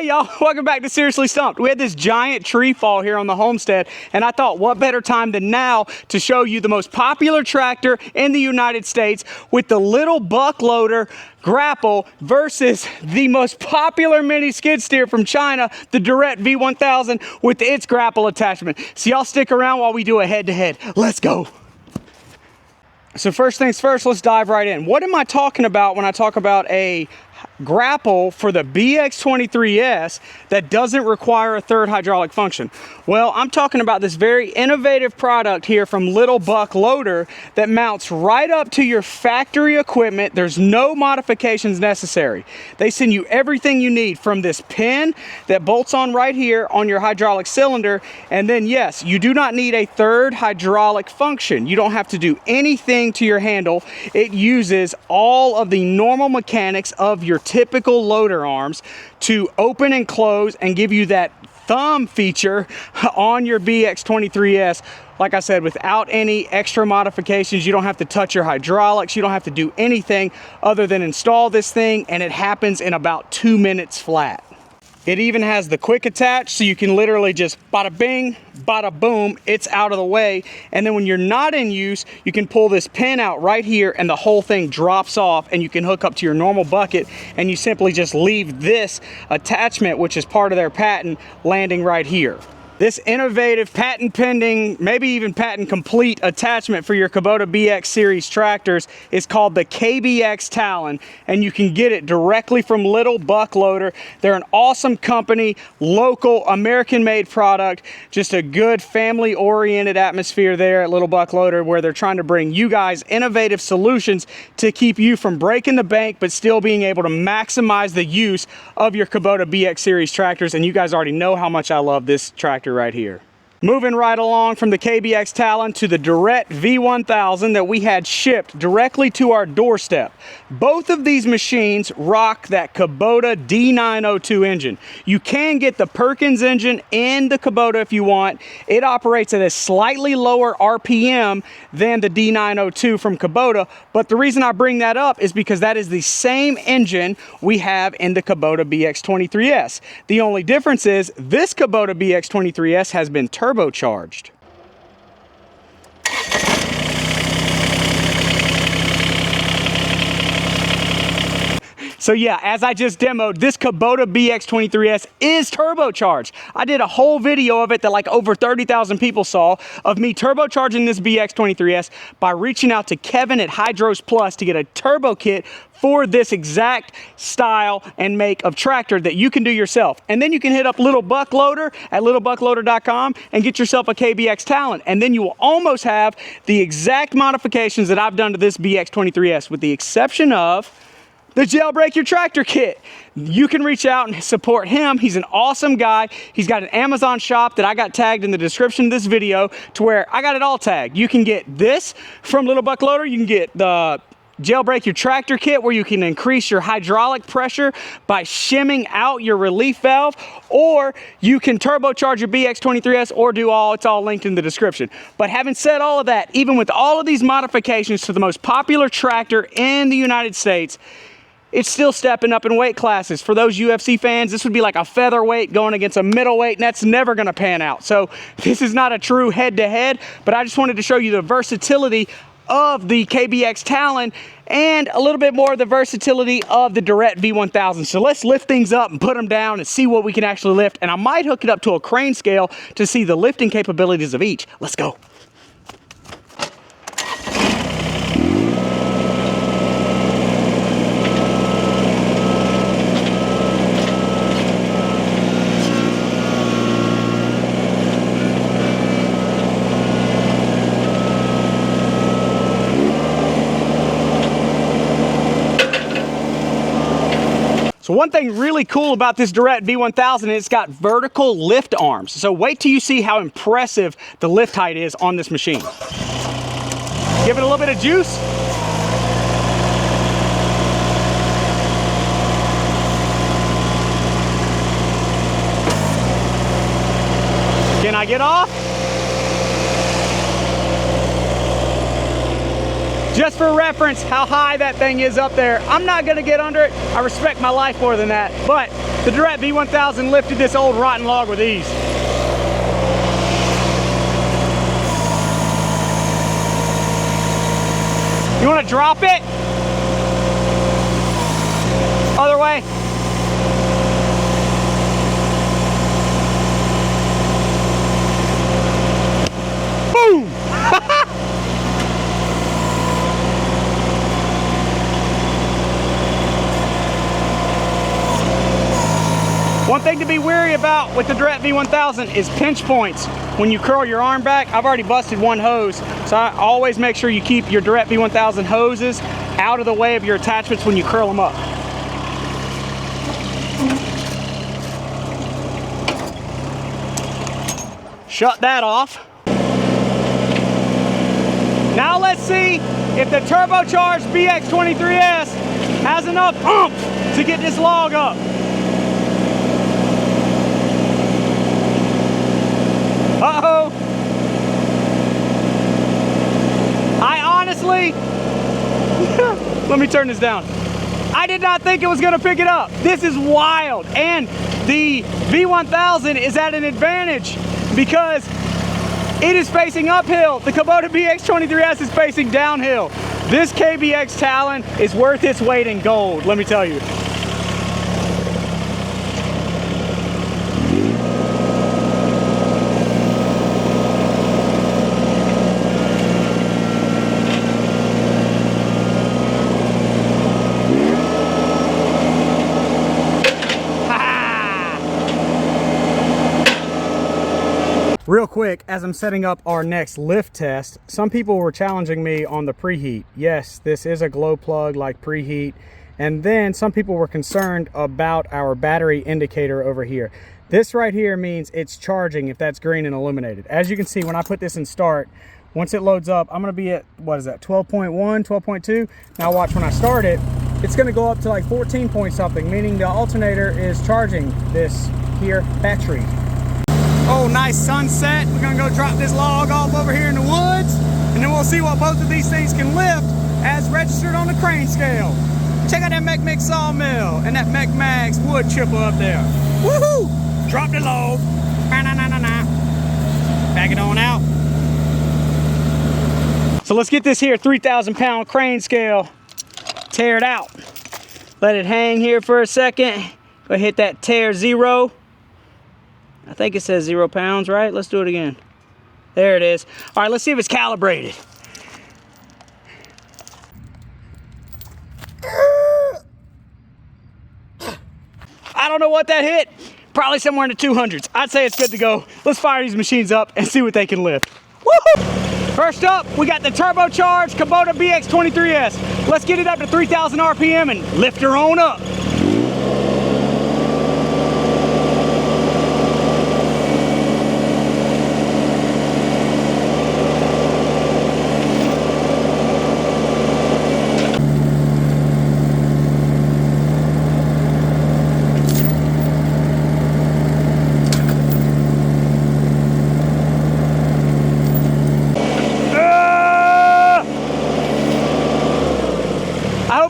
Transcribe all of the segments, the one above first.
y'all, welcome back to Seriously Stump'd. We had this giant tree fall here on the homestead, and I thought what better time than now to show you the most popular tractor in the United States with the little buck loader Grapple versus the most popular mini skid steer from China, the Derette V1000 with its Grapple attachment. So y'all stick around while we do a head-to-head. Let's go. So first things first, let's dive right in. What am I talking about when I talk about a Grapple for the BX23S that doesn't require a third hydraulic function? Well, I'm talking about this very innovative product here from Little Buck Loader that mounts right up to your factory equipment. There's no modifications necessary. They send you everything you need from this pin that bolts on right here on your hydraulic cylinder. And then yes, you do not need a third hydraulic function. You don't have to do anything to your handle. It uses all of the normal mechanics of your typical loader arms to open and close and give you that thumb feature on your BX23S. Like I said, without any extra modifications. You don't have to touch your hydraulics. You don't have to do anything other than install this thing, and it happens in about 2 minutes flat. It even has the quick attach, so you can literally just bada bing, bada boom, it's out of the way. And then when you're not in use, you can pull this pin out right here and the whole thing drops off, and you can hook up to your normal bucket, and you simply just leave this attachment, which is part of their patent, landing right here. This innovative, patent pending, maybe even patent complete attachment for your Kubota BX series tractors is called the KBX Talon, and you can get it directly from Little Buck Loader. They're an awesome company, local, American-made product, just a good family-oriented atmosphere there at Little Buck Loader, where they're trying to bring you guys innovative solutions to keep you from breaking the bank, but still being able to maximize the use of your Kubota BX series tractors. And you guys already know how much I love this tractor right here. Moving right along from the KBX Talon to the Derette V1000 that we had shipped directly to our doorstep. Both of these machines rock that Kubota D902 engine. You can get the Perkins engine in the Kubota if you want. It operates at a slightly lower RPM than the D902 from Kubota, but the reason I bring that up is because that is the same engine we have in the Kubota BX23S. The only difference is this Kubota BX23S has been turbocharged. So yeah, as I just demoed, this Kubota BX23S is turbocharged. I did a whole video of it that like over 30,000 people saw of me turbocharging this BX23S by reaching out to Kevin at Hydros Plus to get a turbo kit for this exact style and make of tractor that you can do yourself. And then you can hit up Little Buck Loader at littlebuckloader.com and get yourself a KBX Talon. And then you will almost have the exact modifications that I've done to this BX23S, with the exception of the Jailbreak Your Tractor kit. You can reach out and support him. He's an awesome guy. He's got an Amazon shop that I got tagged in the description of this video, to where I got it all tagged. You can get this from Little Buck Loader. You can get the Jailbreak Your Tractor kit, where you can increase your hydraulic pressure by shimming out your relief valve, or you can turbocharge your BX23S, or do all. It's all linked in the description. But having said all of that, even with all of these modifications to the most popular tractor in the United States, it's still stepping up in weight classes. For those UFC fans, this would be like a featherweight going against a middleweight, and that's never gonna pan out. So this is not a true head-to-head, but I just wanted to show you the versatility of the KBX Talon and a little bit more of the versatility of the Derette V1000. So let's lift things up and put them down and see what we can actually lift. And I might hook it up to a crane scale to see the lifting capabilities of each. Let's go. So one thing really cool about this Derette V1000 is it's got vertical lift arms. So wait till you see how impressive the lift height is on this machine. Give it a little bit of juice. Can I get off? Just for reference, how high that thing is up there. I'm not gonna get under it. I respect my life more than that, but The Derette V1000 lifted this old rotten log with ease. You want to drop it? Other way. Boom! One thing to be wary about with the Derette V1000 is pinch points. When you curl your arm back, I've already busted one hose, so I always make sure you keep your Derette V1000 hoses out of the way of your attachments when you curl them up. Shut that off. Now let's see if the turbocharged BX23S has enough oomph to get this log up. Uh-oh. I honestly, let me turn this down. I did not think it was gonna pick it up. This is wild. And the V1000 is at an advantage because it is facing uphill. The Kubota BX23S is facing downhill. This KBX Talon is worth its weight in gold, let me tell you. Real quick, as I'm setting up our next lift test, some people were challenging me on the preheat. Yes, this is a glow plug like preheat. And then some people were concerned about our battery indicator over here. This right here means it's charging if that's green and illuminated. As you can see, when I put this in start, once it loads up, I'm gonna be at, what is that, 12.1, 12.2? Now watch, when I start it, it's gonna go up to like 14 point something, meaning the alternator is charging this here battery. Oh, nice sunset. We're gonna go drop this log off over here in the woods, and then we'll see what both of these things can lift as registered on the crane scale. Check out that MechMaxx sawmill and that MechMaxx wood chipper up there. Woohoo! Drop the log. Back it on out. So let's get this here 3,000 pound crane scale, tear it out. Let it hang here for a second. Go hit that tear 0. I think it says 0 pounds, right? Let's do it again. There it is. All right, let's see if it's calibrated. I don't know what that hit. Probably somewhere in the 200s. I'd say it's good to go. Let's fire these machines up and see what they can lift. Woohoo! First up, we got the turbocharged Kubota BX23S. Let's get it up to 3,000 RPM and lift her on up.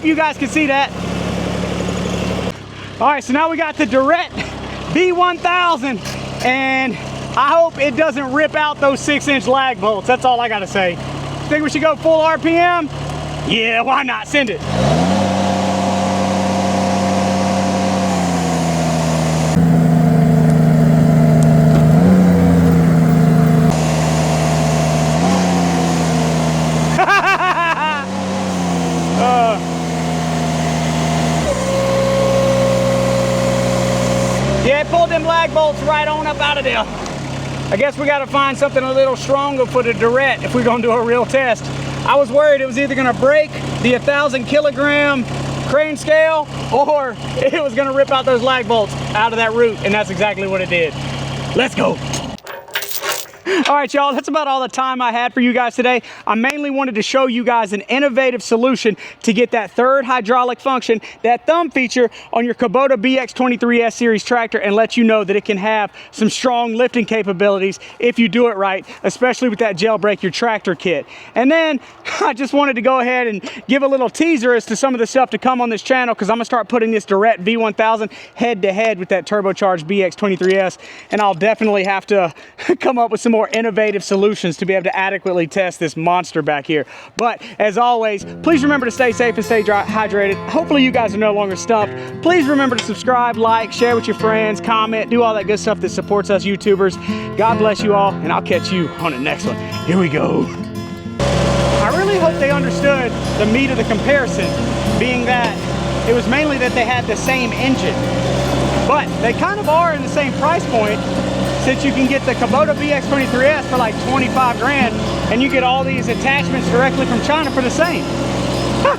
You guys can see that. All right, so now we got the Derette V1000, and I hope it doesn't rip out those 6-inch lag bolts. That's all I gotta say. Think we should go full RPM? Yeah, why not? Send it. Yeah, pulled them lag bolts right on up out of there. I guess we gotta find something a little stronger for the Derette if we're gonna do a real test. I was worried it was either gonna break the 1,000 kilogram crane scale or it was gonna rip out those lag bolts out of that root, and that's exactly what it did. Let's go. All right, y'all, that's about all the time I had for you guys today. I mainly wanted to show you guys an innovative solution to get that third hydraulic function, that thumb feature on your Kubota BX23S series tractor, and let you know that it can have some strong lifting capabilities if you do it right, especially with that Jailbreak Your Tractor kit. And then I just wanted to go ahead and give a little teaser as to some of the stuff to come on this channel, because I'm gonna start putting this Derette V1000 head to head with that turbocharged BX23S, and I'll definitely have to come up with some more innovative solutions to be able to adequately test this monster back here. But as always, please remember to stay safe and stay hydrated. Hopefully you guys are no longer stumped. Please remember to subscribe, like, share with your friends, comment, do all that good stuff that supports us YouTubers. God bless you all, and I'll catch you on the next one. Here we go. I really hope they understood the meat of the comparison, being that it was mainly that they had the same engine. But they kind of are in the same price point, since you can get the Kubota BX23S for like 25 grand, and you get all these attachments directly from China for the same. Huh.